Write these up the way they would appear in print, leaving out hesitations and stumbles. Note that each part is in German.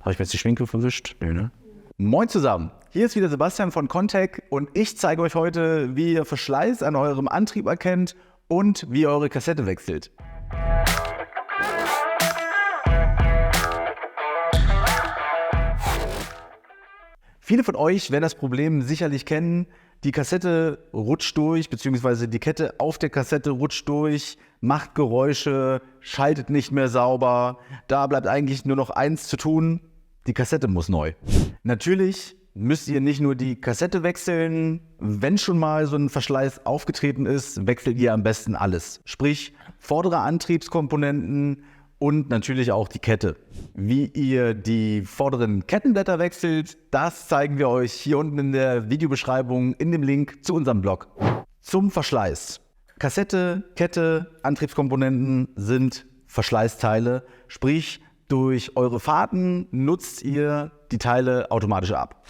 Habe ich mir jetzt die Schminke verwischt? Nee, ne? Moin zusammen, hier ist wieder Sebastian von Contec und ich zeige euch heute, wie ihr Verschleiß an eurem Antrieb erkennt und wie ihr eure Kassette wechselt. Viele von euch werden das Problem sicherlich kennen. Die Kassette rutscht durch, beziehungsweise die Kette auf der Kassette rutscht durch, macht Geräusche, schaltet nicht mehr sauber. Da bleibt eigentlich nur noch eins zu tun: die Kassette muss neu. Natürlich müsst ihr nicht nur die Kassette wechseln. Wenn schon mal so ein Verschleiß aufgetreten ist, wechselt ihr am besten alles. Sprich, vordere Antriebskomponenten und natürlich auch die Kette. Wie ihr die vorderen Kettenblätter wechselt, das zeigen wir euch hier unten in der Videobeschreibung in dem Link zu unserem Blog. Zum Verschleiß. Kassette, Kette, Antriebskomponenten sind Verschleißteile, sprich durch eure Fahrten nutzt ihr die Teile automatisch ab.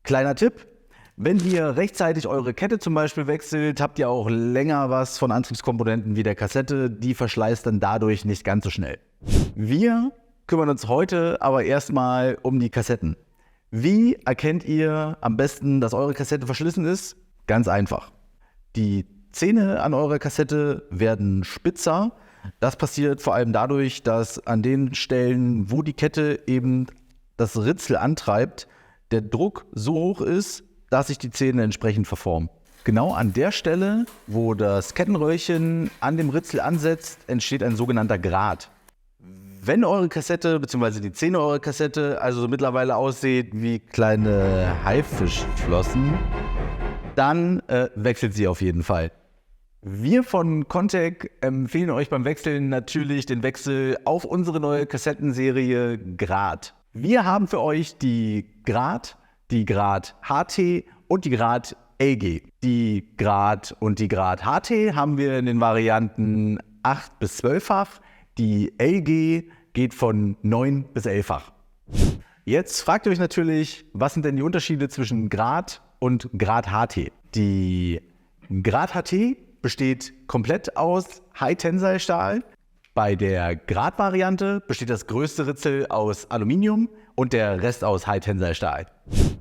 Kleiner Tipp: Wenn ihr rechtzeitig eure Kette zum Beispiel wechselt, habt ihr auch länger was von Antriebskomponenten wie der Kassette, die verschleißt dann dadurch nicht ganz so schnell. Wir kümmern uns heute aber erstmal um die Kassetten. Wie erkennt ihr am besten, dass eure Kassette verschlissen ist? Ganz einfach. Die Zähne an eurer Kassette werden spitzer. Das passiert vor allem dadurch, dass an den Stellen, wo die Kette eben das Ritzel antreibt, der Druck so hoch ist, dass sich die Zähne entsprechend verformen. Genau an der Stelle, wo das Kettenröhrchen an dem Ritzel ansetzt, entsteht ein sogenannter Grat. Wenn eure Kassette bzw. die Zähne eurer Kassette also mittlerweile aussieht wie kleine Haifischflossen, dann wechselt sie auf jeden Fall. Wir von Contec empfehlen euch beim Wechseln natürlich den Wechsel auf unsere neue Kassettenserie Grat. Wir haben für euch die Grat HT und die Grat LG. Die Grat und die Grat HT haben wir in den Varianten 8 bis 12-fach. Die LG geht von 9 bis 11-fach. Jetzt fragt ihr euch natürlich, was sind denn die Unterschiede zwischen Grat und Grat HT? Die Grat HT besteht komplett aus High-Tensile-Stahl. Bei der Grat-Variante besteht das größte Ritzel aus Aluminium und der Rest aus High-Tensile-Stahl.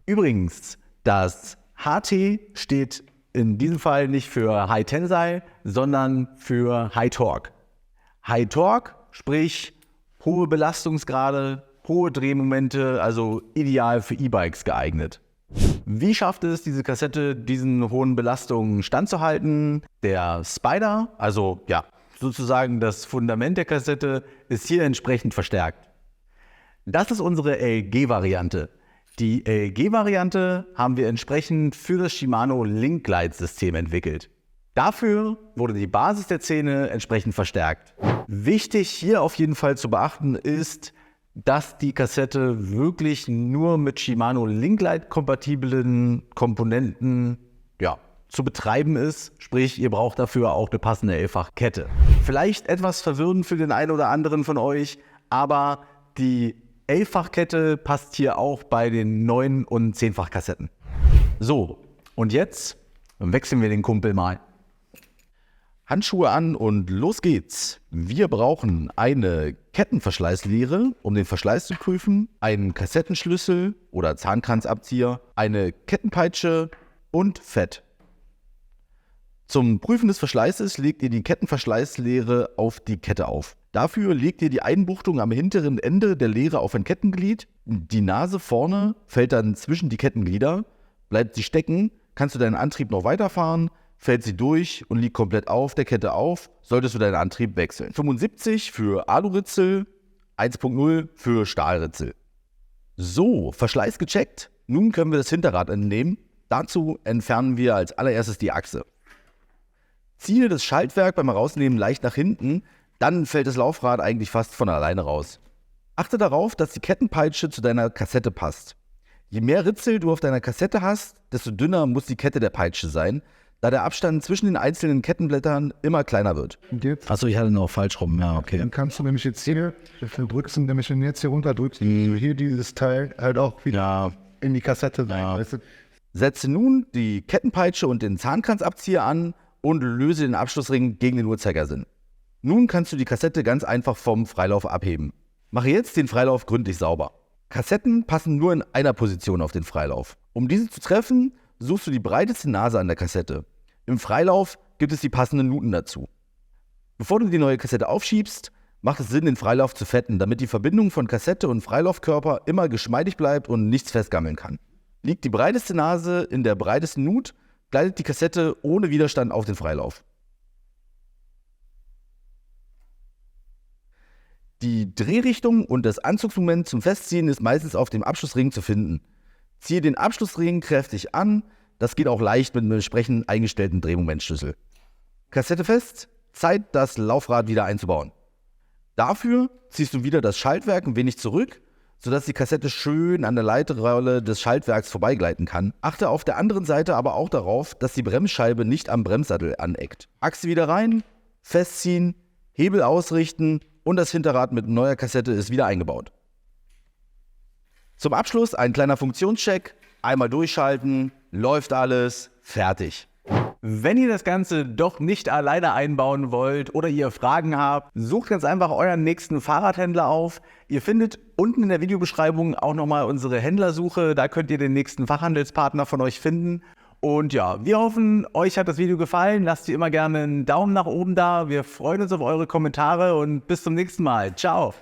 Übrigens, das HT steht in diesem Fall nicht für High-Tensile, sondern für High-Torque. High-Torque, sprich hohe Belastungsgrade, hohe Drehmomente, also ideal für E-Bikes geeignet. Wie schafft es diese Kassette, diesen hohen Belastungen standzuhalten? Der Spider, also ja, sozusagen das Fundament der Kassette, ist hier entsprechend verstärkt. Das ist unsere LG-Variante. Die LG-Variante haben wir entsprechend für das Shimano Link-Glide-System entwickelt. Dafür wurde die Basis der Zähne entsprechend verstärkt. Wichtig hier auf jeden Fall zu beachten ist, dass die Kassette wirklich nur mit Shimano Link-Glide-kompatiblen Komponenten zu betreiben ist. Sprich, ihr braucht dafür auch eine passende 11-fach Kette. Vielleicht etwas verwirrend für den einen oder anderen von euch, aber die 11-fach Kette passt hier auch bei den 9- und 10-fach Kassetten. So, und jetzt wechseln wir den Kumpel mal. Handschuhe an und los geht's. Wir brauchen eine Kettenverschleißlehre, um den Verschleiß zu prüfen, einen Kassettenschlüssel oder Zahnkranzabzieher, eine Kettenpeitsche und Fett. Zum Prüfen des Verschleißes legt ihr die Kettenverschleißlehre auf die Kette auf. Dafür legt ihr die Einbuchtung am hinteren Ende der Lehre auf ein Kettenglied. Die Nase vorne fällt dann zwischen die Kettenglieder. Bleibt sie stecken, kannst du deinen Antrieb noch weiterfahren. Fällt sie durch und liegt komplett auf der Kette auf, solltest du deinen Antrieb wechseln. 75 für Aluritzel, 1.0 für Stahlritzel. So, Verschleiß gecheckt. Nun können wir das Hinterrad entnehmen. Dazu entfernen wir als allererstes die Achse. Ziehe das Schaltwerk beim Herausnehmen leicht nach hinten, dann fällt das Laufrad eigentlich fast von alleine raus. Achte darauf, dass die Kettenpeitsche zu deiner Kassette passt. Je mehr Ritzel du auf deiner Kassette hast, desto dünner muss die Kette der Peitsche sein, da der Abstand zwischen den einzelnen Kettenblättern immer kleiner wird. Achso, ich hatte noch falsch rum, ja, okay. Dann kannst du nämlich jetzt hier, drückst du nämlich, wenn du jetzt hier runter drückst, hier dieses Teil halt auch wieder in die Kassette rein, weißt du? Setze nun die Kettenpeitsche und den Zahnkranzabzieher an und löse den Abschlussring gegen den Uhrzeigersinn. Nun kannst du die Kassette ganz einfach vom Freilauf abheben. Mache jetzt den Freilauf gründlich sauber. Kassetten passen nur in einer Position auf den Freilauf. Um diese zu treffen, suchst du die breiteste Nase an der Kassette. Im Freilauf gibt es die passenden Nuten dazu. Bevor du die neue Kassette aufschiebst, macht es Sinn, den Freilauf zu fetten, damit die Verbindung von Kassette und Freilaufkörper immer geschmeidig bleibt und nichts festgammeln kann. Liegt die breiteste Nase in der breitesten Nut, gleitet die Kassette ohne Widerstand auf den Freilauf. Die Drehrichtung und das Anzugsmoment zum Festziehen ist meistens auf dem Abschlussring zu finden. Ziehe den Abschlussring kräftig an, das geht auch leicht mit einem entsprechend eingestellten Drehmomentschlüssel. Kassette fest, Zeit, das Laufrad wieder einzubauen. Dafür ziehst du wieder das Schaltwerk ein wenig zurück, sodass die Kassette schön an der Leiterrolle des Schaltwerks vorbeigleiten kann. Achte auf der anderen Seite aber auch darauf, dass die Bremsscheibe nicht am Bremssattel aneckt. Achse wieder rein, festziehen, Hebel ausrichten und das Hinterrad mit neuer Kassette ist wieder eingebaut. Zum Abschluss ein kleiner Funktionscheck, einmal durchschalten, läuft alles, fertig. Wenn ihr das Ganze doch nicht alleine einbauen wollt oder ihr Fragen habt, sucht ganz einfach euren nächsten Fahrradhändler auf. Ihr findet unten in der Videobeschreibung auch nochmal unsere Händlersuche, da könnt ihr den nächsten Fachhandelspartner von euch finden. Und ja, wir hoffen, euch hat das Video gefallen. Lasst ihr immer gerne einen Daumen nach oben da. Wir freuen uns auf eure Kommentare und bis zum nächsten Mal. Ciao!